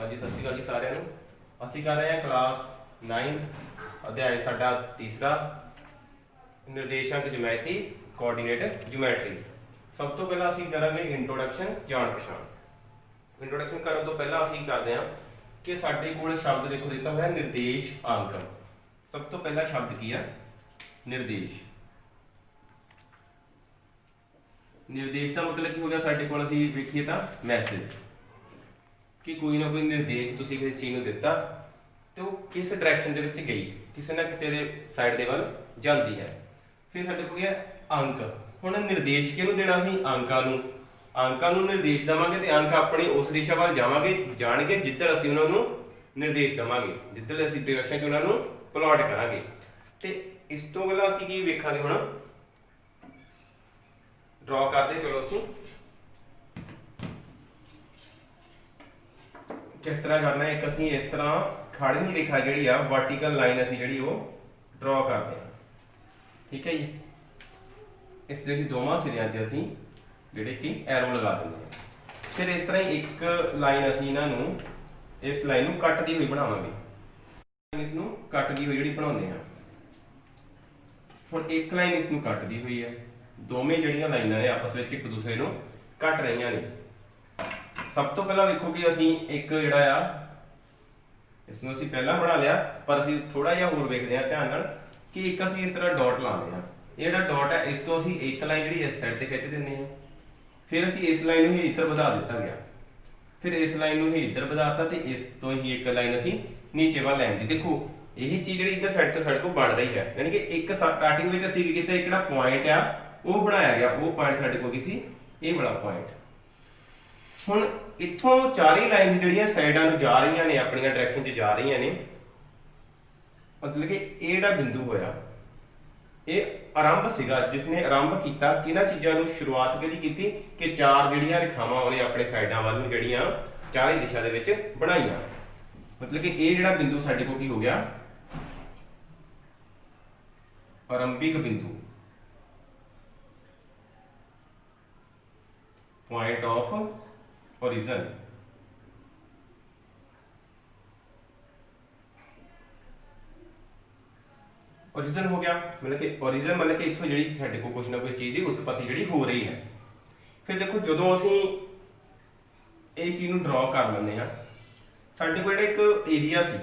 हाँ जी, सत श्री अकाल जी सारिਆਂ ਨੂੰ। ਅਸੀਂ कर रहे हैं क्लास 9th अध्याय साडा तीसरा निर्देशांक ज्योमैट्री कोआर्डिनेट ज्योमैट्री। सब तो पहला ਅਸੀਂ ਕਰਾਂਗੇ इंट्रोडक्शन जान पछाण। इंट्रोडक्शन ਕਰਨ ਤੋਂ ਪਹਿਲਾਂ ਅਸੀਂ ਕਰਦੇ ਹਾਂ कि ਸਾਡੇ ਕੋਲ शब्द देखो ਦਿੱਤਾ ਹੋਇਆ निर्देश अंक। सब तो पहला शब्द की है निर्देश। निर्देश का मतलब की हो गया साडे कोल ਅਸੀਂ ਵੇਖੀਏ ਤਾਂ मैसेज कि कोई ना कोई निर्देश तुसीं किसी चीज़ नूं दिता तो वो किस डायरैक्शन दे विच गई, किसी ना किसी दे साइड दे वल जांदी है। फिर साडे कोल है अंक। हुण निर्देश किहनूं देना सी? अंकां नूं निर्देश देवांगे तो अंक अपनी उस दिशा वल जावांगे जाणगे जिधर असीं उन्हां नूं निर्देश देवांगे, जिधर असीं डायरैक्शन च उन्हां नूं प्लॉट करांगे। ते इस तों पहिलां असीं की वेखांगे, हुण ड्रॉ करदे चलो असीं किस तरह करना है। एक असीं इस तरह खड़ी रेखा जिहड़ी आ वर्टिकल लाइन असीं जिहड़ी वो ड्रॉ करते हैं, ठीक है जी। इस दे दोवां सिरियां ते असीं जिहड़े कि एरो लगा देंगे हैं। फिर इस तरह ही एक लाइन असीं इन्हां नूं इस लाइन नूं कटदी हुई बनावांगे। इस नूं कटदी हुई जिहड़ी बनाउंदे हैं। हुण एक लाइन इस नूं कटदी हुई है, दोवें जिहड़ियां लाइनां ने आपस विच एक दूसरे नूं कट रहीआं ने। सब तो पहला वेखो कि असीं एक जिहड़ा आ इसनूं असीं पहलां बना लिया, पर असीं थोड़ा जिहा होर वेखदे हां ध्यान नाल कि एक असीं इस तरह डॉट लाउने हां। ये जिहड़ा डॉट है इस तो असीं एक लाइन जिहड़ी इस साइड ते खिच दिंदे हां। फिर असीं इस लाइन नूं ही इधर वधा दित्ता गया, फिर इस लाइन नूं ही इधर वधाता ते इस तो ही एक लाइन असीं नीचे वल लैण दी। देखो यही चीज़ जिहड़ी इधर साइड तो साइड को बन रही है, यानी कि एक स्टार्टिंग विच असीं की कीता एक जिहड़ा पॉइंट आ वो बनाया गया, वो पॉइंट साडे कोल की सी ये वाला पॉइंट। हुण इत्थों चारे लाइन्स जिहड़ियां साइडां नूं जा रहीआं ने अपनी डायरैक्शन च जा रहीआं ने, मतलब कि ये जिहड़ा बिंदु होया ये आरंभ सीगा जिसने आरंभ किया किन्हां चीज़ां नूं शुरुआत कदी कीती कि चार जिहड़ियां रेखावां उहने अपने साइडां वल नूं जिहड़ियां चारे दिशा दे विच बनाईआं। मतलब कि ये जिहड़ा बिंदु साडे कोल की हो गया आरंभिक बिंदु, पॉइंट ऑफ ओरिजिन। ओरिजिन हो गया मतलब कि ओरिजिन मतलब कि इत्थों जिहड़ी साडे कोल कुछ ना कुछ चीज़ की उत्पत्ति जिहड़ी हो रही है। फिर देखो जदों असीं इस चीज़ नूं ड्रॉ कर लैंदे हां, साडे कोल जिहड़ा एक एरिया सी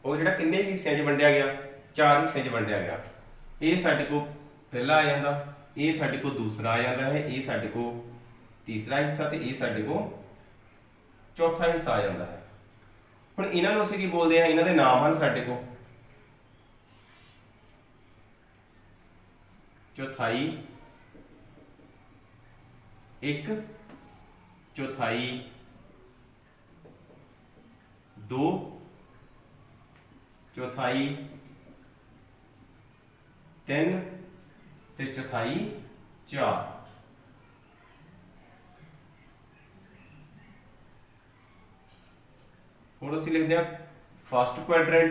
वो जिहड़ा किन्ने हिस्सिਆਂ 'ਚ वंडिया गया, चार हिस्सिਆਂ 'ਚ वंडिया गया। ये साडे कोल पहला आ जांदा, ये साडे कोल दूसरा आ जांदा है, ये साडे कोल तीसरा हिस्सा तो ये साडे कोल चौथा हिस्सा आ जाता है। हुण इन्हां नूं असीं की बोलदे हां, इन्हां दे नाम हन साडे कोल चौथाई एक, चौथाई दो, चौथाई तीन ते चौथाई चार। हुण असीं लिखदे हां first quadrant,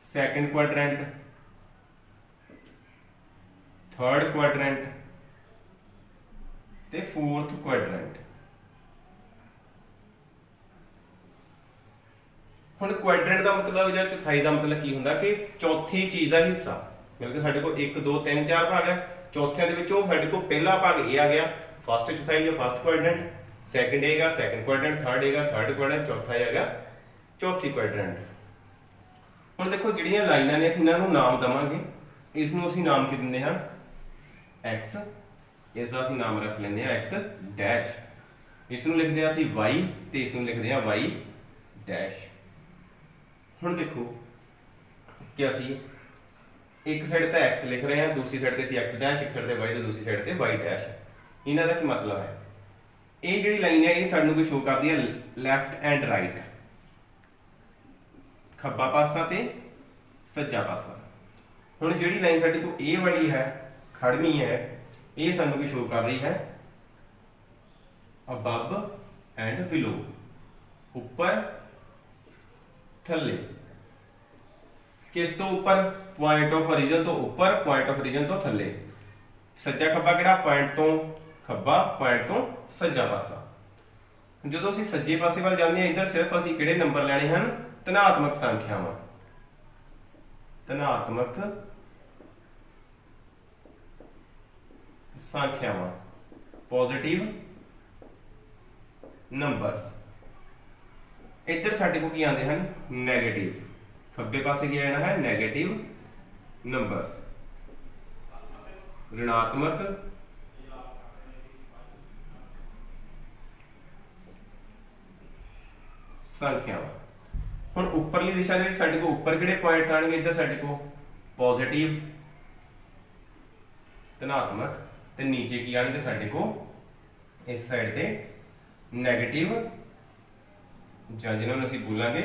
second quadrant, third quadrant ते फोर्थ क्वाड्रेंट। हुण क्वाड्रेंट का मतलब या चौथाई का मतलब की हुंदा कि चौथी चीज़ का हिस्सा। मतलब कि साडे कोल 1 2 3 4 भाग है, चौथियां दे विचों साडे कोल पहला भाग ये आ गया फर्स्ट चौथाई या फर्स्ट क्वाड्रेंट, सैकेंड है सैकेंड क्वाड्रेंट, थर्ड है थर्ड क्वाड्रेंट, चौथा है चौथी क्वाड्रेंट। हुण देखो जिहड़ियां लाइनां ने असीं इन्हां नूं नाम देवांगे। इस नूं असीं नाम की दिंदे हां एक्स, इसका असीं नाम रख लैंदे हां एक्स डैश। इस नूं लिखदे हां असीं वाई ते इस नूं लिखदे हां वाई डैश। हुण देखो कि असीं एक साइड ते एक्स लिख रहे हैं, दूसरी साइड ते असीं एक्स डैश, एक साइड ते वाई ते दूसरी साइड ते वाई डैश। इन्हां दा की मतलब है, ये जिहड़ी लाइन है ये सानूं शो करदी है लैफ्ट एंड राइट, खब्बा पासा ते सज्जा पासा। हुण जिहड़ी लाइन साडे कोल ए वाली है खड़वी है, ये सानूं की शो कर रही है अबव एंड बिलो, ऊपर थल्ले। किस तो ऊपर? पॉइंट ऑफ ओरिजिन तो ऊपर, पॉइंट ऑफ ओरिजिन तो थल्ले। सज्जा खब्बा किहड़ा? पॉइंट तो खब्बा पॉइंट तो सज्जा पासा। जो असीं सज्जे पासे वाल जाते हैं इधर सिर्फ असीं किहड़े नंबर लैणे हन धनात्मक संख्यावां, धनात्मक संख्यावां पॉजिटिव नंबर्स। इधर साडे को की आते हैं नैगेटिव, खब्बे पासे की आना है नैगेटिव नंबर्स, ऋणात्मक संख्यावां। हुण उपरली दिशा दे विच साडे को उपर किहड़े पॉइंट आएंगे, इधर साडे को पॉजिटिव धनात्मक, ते नीचे की आएंगे साडे को इस साइड ते नैगेटिव जां जिन्होंने असीं बोलांगे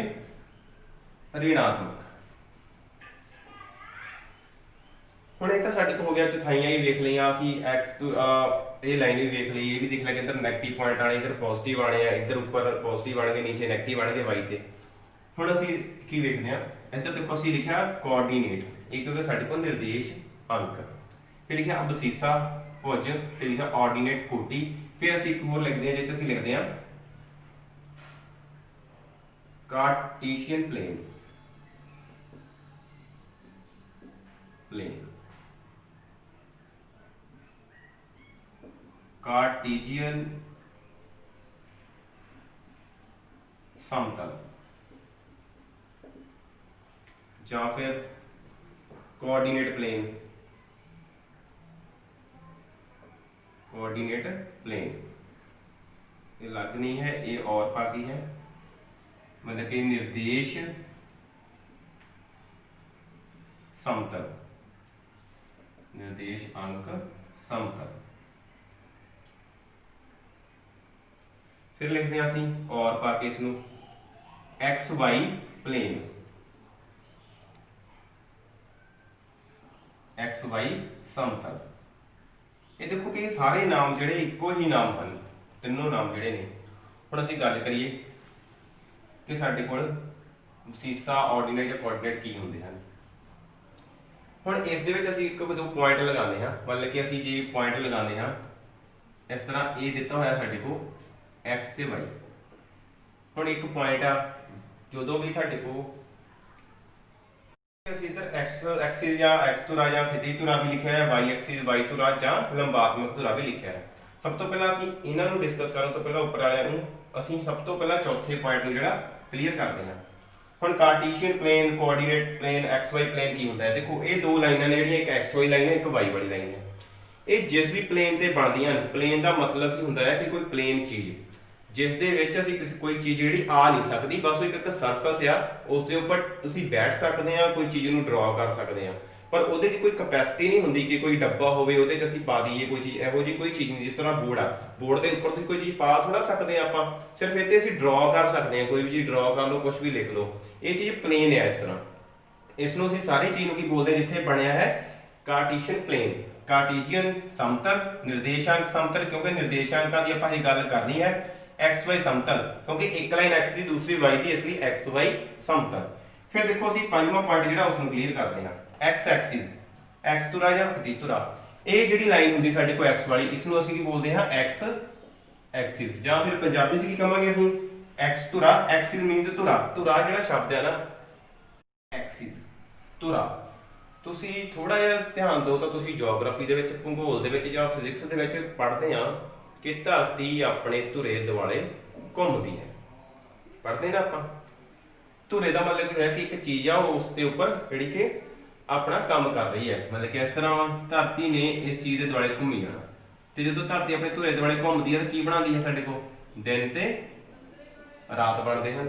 ऋणात्मक। हुण इह तां साडे को हो गया चौथाइयां ही देख लईआं असीं, एक्स टू ये लाइन भी देख ली, ये भी देख लिया कि इधर नैगेटिव पॉइंट आने, इधर पॉजिटिव आने, इधर ऊपर पॉजिटिव आने, नीचे नैगेटिव आने वाई ते। हुण असीं की देखते हैं, इधर देखो असीं लिखा कोऑर्डिनेट, एक हो गया साडे को निर्देश अंक, फिर लिखा अबसीसा भुज, फिर लिखा ऑर्डिनेट कोटि, फिर असीं एक होर लिखते हैं जिस असीं लिखते हैं कार्टेशियन प्लेन, कार्टेशियन समतल, या फिर कोऑर्डिनेट प्लेन, कोऑर्डिनेट प्लेन। ये अलग नहीं है, ये और बाकी है, मतलब कि निर्देश समतल, निर्देश अंक समतल। फिर लिखते हैं असीं और पाके इसनूं x Y plane, x y समतल। ये देखो कि सारे नाम जिहड़े इक्को ही नाम हैं, तीनों नाम जिहड़े ने। हुण असीं गल करिए कि साडे कोल सीसा ऑर्डिनेट या कोऑर्डिनेट की हुंदे हैं। हुण इस दे विच असीं एक दो पॉइंट लगाने हैं, मतलब कि असीं जे पॉइंट लगाने हैं इस तरह, ये दिता होया साडे को एक्स ते वाई। हुण एक पॉइंट आ जदों भी साडे को असीं इधर एक्सिस या एक्स धुरा या खितिज धुरा भी लिखा है, वाई एक्सिस वाई धुरा या लंबात्मक धुरा भी लिखा है। सब तो पहला असीं इन्हां नूं डिस्कस करन तो पहला उपर वालिआं नूं असीं सब तो पहला चौथे पॉइंट नूं जिहड़ा क्लीयर करते हैं। हुण Cartesian plane, coordinate plane, x Y plane की हुंदा है। देखो ये दो लाइनां ने जिहड़ियां, एक एक्स वाई लाइन है, एक वाई वाली लाइन है। ये जिस भी प्लेन ते बनदियां, प्लेन का मतलब की हुंदा है कि कोई प्लेन चीज़ जिस दे विच असीं कोई चीज़ जिहड़ी आ नहीं सकती, बस वो एक सरफेस आ, उस दे उपर तुसीं बैठ सकते हैं, कोई चीज़ नूं ड्रॉ कर सकते हैं, पर उहदे च कोई कैपेसिटी नहीं हुंदी कि कोई डब्बा होवे उहदे च असीं पा दईए कोई चीज़। इहो जी कोई चीज़ नहीं, जिस तरह बोर्ड आ, बोर्ड के उपर तुसीं कोई चीज़ पा थोड़ा सकते हैं आपां, सिर्फ इत्ते असीं ड्रॉ कर सकते हैं, कोई भी चीज़ ड्रॉ कर लो, कुछ भी लिख लो। ये चीज़ प्लेन है। इस तरह इसनूं असीं सारी चीज़ नूं की बोलदे जिथे बनिया है कार्टेशियन प्लेन, कार्टेशियन समतल, निर्देशांक समतल, क्योंकि निर्देशांकां दी आपां ये गल करनी है, एक्स वाई समतल, क्योंकि एक लाइन एक्स की दूसरी वाई की, इसलिए एक्स वाई समतल। फिर देखो असीं पंजवां पॉइंट जिहड़ा उसनूं क्लीयर करते हैं, एक्स एक्सिस, एक्स धुरा या खितिज धुरा। ये जिहड़ी लाइन हुंदी साडे कोल एक्स वाली, इसनूं असीं की बोलते हैं एक्स एक्सिस, या फिर पंजाबी च की कहांगे असीं एक्स धुरा। एक्सिस मीनस धुरा, धुरा जिहड़ा शब्द है ना एक्सिस धुरा। तुसीं थोड़ा जिहा ध्यान दो तो तुसीं जियोग्राफी दे विच, भूगोल दे विच जां फिजिक्स दे विच पढ़दे आ कि धरती अपने धुरे दुआले घूमती है, पढ़ते ना आपां। धुरे का मतलब है कि एक चीज़ आ उसके उपर जिहड़ी कि अपना काम कर रही है, मतलब कि इस तरह धरती ने इस चीज़ के दुआले घूमी जाना, तो जो धरती अपने धुरे दुआले घूमती है तो की बनाती है, साडे कोल दिन ते रात बनते हैं।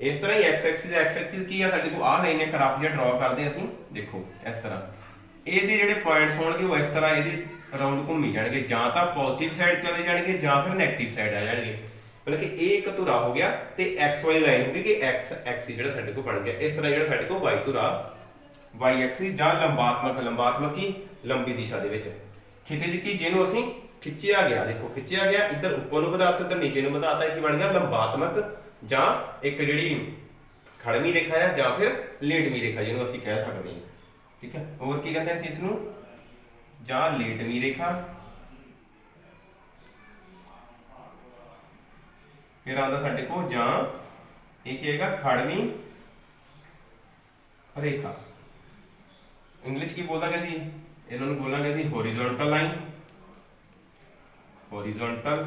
इस तरह ही एक्स एक्सिस की है, साडे कोल आ लाइन एक रफ जिहा ड्रॉ करते हैं असीं, देखो इस तरह ये जिहड़े पॉइंट्स होणगे वो इस तरह ये राउंड घूमी जाएंगे, जां तां पॉजिटिव साइड चले जाएंगे जां फिर नैगेटिव साइड आ जाएंगे। मतलब कि ये एक धुरा हो गया, तो एक्स वाली लाइन होगी कि एक्स एक्सिस जिहड़ा साडे कोल बन गया। इस तरह जिहड़ा साडे कोल वाई धुरा, वाई एक्सिस जां लंबात्मक, लंबात्मक की लंबी दिशा दे विच, खितिज की जिहनूं असीं खिंचिया गया, देखो खिंचिया गया, इधर उपर नूं वधाता, इधर नीचे नूं वधाता, एक बन गया लंबात्मक, जां एक जिहड़ी खड़मी रेखा है जां फिर लेटमी रेखा जिहनूं असीं कह सकदे हां। ठीक है, और की कहते हैं इस नूं जां लेटमी रेखा फिर आता साडे को जां एक आएगा खड़वी रेखा। इंग्लिश की बोलता क्या सी, इन्होंने बोलना क्या सी हॉरिजॉन्टल लाइन, हॉरिजॉन्टल,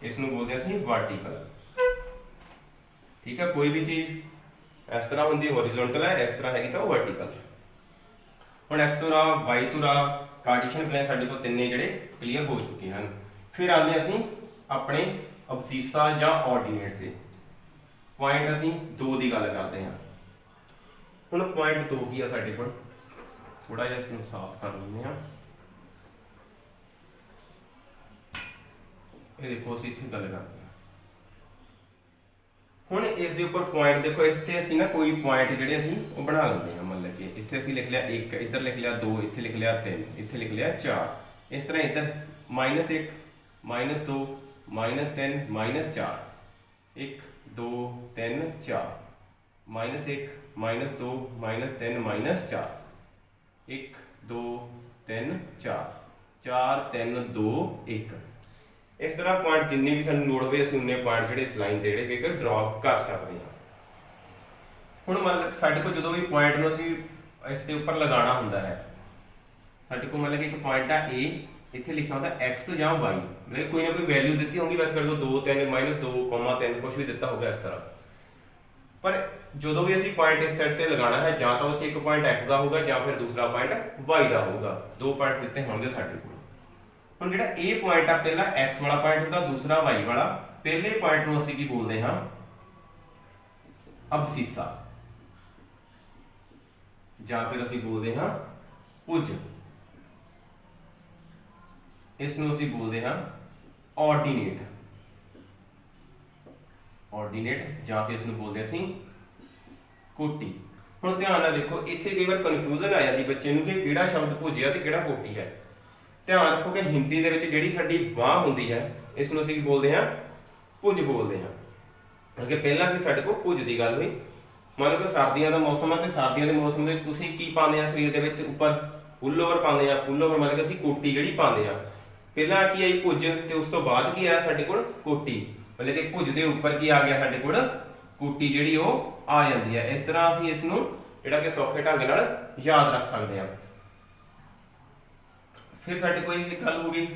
इसनों बोलते हैं सी वर्टिकल। ठीक है, कोई भी चीज इस तरह होंगी हॉरिजॉन्टल है, इस तरह हैगी तो वर्टिकल। हुण एक्स तो राह वाई तो राह कार्टेशियन प्लेन साडे को तिन्ने जिहड़े क्लीयर हो चुके हैं। फिर आते असीं अपने अबसीसा या ऑर्डिनेट से पॉइंट असीं 2 की गल करते हैं। हुण पॉइंट 2 की है साडे कोल, थोड़ा जिहा इसनूं साफ कर लैंदे हां। ये देखो असीं इत्थे गल करते हैं। हुण इस दे उपर पॉइंट देखो, इत्थे असीं ना कोई पॉइंट जिहड़े असीं वो बना लैंदे हां। मतलब कि इत्थे असीं लिख लिया 1, इधर लिख लिया 2, इत्थे लिख लिया 3, इत्थे लिख लिया 4। इस तरह इधर -1 -2 -3 -4, 1 2 3 4, -1 -2 -3 -4, 1 2 3 4 4 3 2 1। इस तरह पॉइंट जिन्ने भी सानूं लोड़ होवे असीं उन्ने पॉइंट जिहड़े इस लाइन ते जिहड़े कि ड्रॉ कर सकते हैं। हुण मतलब साडे कोल जदों भी पॉइंट नूं असीं इस दे उपर लगाना हुंदा है, साडे कोल मतलब कि एक पॉइंट आ ए, इत्थे लिखा होंदा x या y, मतलब कोई ना कोई वैल्यू दी होगी, वैसे कर दो 2 3 -2 3 कुछ भी दिता होगा इस तरह। पर जो भी असीं पॉइंट इस साइड ते लगाना है, जां तां उह एक पॉइंट x का होगा जां फिर दूसरा पॉइंट y का होगा। 2 पॉइंट दिते होंगे साडे कोल। हुण जिहड़ा ए पॉइंट आ, पहला x वाला पॉइंट होंदा, दूसरा y वाला। पहले पॉइंट नूं असीं की बोलदे हां अबसीसा, जां फिर असीं बोलदे हां भुज, इसनूं असीं बोलदे हां ऑर्डिनेट, ऑर्डिनेट जां फिर इसनूं बोलदे असीं कोटी। हुण ध्यान नाल देखो, इत्थे कई बार कन्फ्यूजन आ जाती बच्चे नूं कि किहड़ा शब्द भुज है ते किहड़ा कोटी है। ध्यान रखो कि हिंदी दे विच जिहड़ी साडी बांह हुंदी है, इसनूं असीं बोलदे हां भुज बोलदे हां। क्योंकि पहलां भी साडे कोल भुज की गल हुई। मान लो कि सर्दियों का मौसम है, तो सर्दियों के मौसम में तुसीं की पाते हैं शरीर के विच उपर पुल ओवर पाते हैं। पुल ओवर मतलब कि असीं कोटी जिहड़ी पाते हैं। पहला की आई भुज, तो उस तो बाद की आया साडे कोल कोटी। मतलब कि भुज के उपर की आ गया साडे कोल कोटी जिहड़ी वो आ जाती है। इस तरह असीं इसनूं जिहड़ा कि सौखे ढंग नाल याद रख सकते हैं। फिर साडे कोल एक गल हो गई,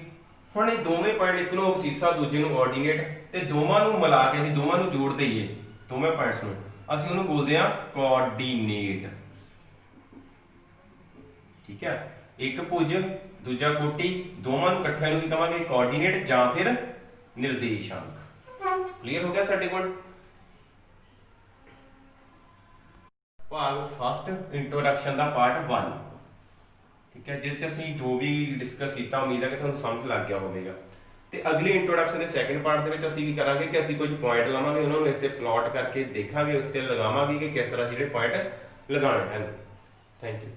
हुण ये दोवें पॉइंट, एक नूं अबसीसा दूजे नूं ऑर्डिनेट, ते दोवां नूं मिला के असीं दोवां नूं जोड़ दईए, दोवें पॉइंट्स नूं असीं उहनूं बोलदे हां कोऑर्डिनेट। ठीक है, एक भुज दूजा कोटी, दोवां नूं इकट्ठिआं नूं की कहांगे कोऑर्डिनेट जां फिर निर्देशांक। क्लीयर हो गया साडे कोल। भाग फर्स्ट इंट्रोडक्शन का पार्ट 1। ठीक है, जिस असीं जो भी डिस्कस किया, उम्मीद है कि तुहानूं समझ लग गया होगा। तो अगली इंट्रोडक्शन के सैकेंड पार्ट के असीं की करांगे कि असीं कुछ पॉइंट लवांगे, उन्होंने इस ते प्लॉट करके देखांगे, उस ते लगावांगे कि किस तरह से जिहड़े पॉइंट लगाने हैं। Thank you.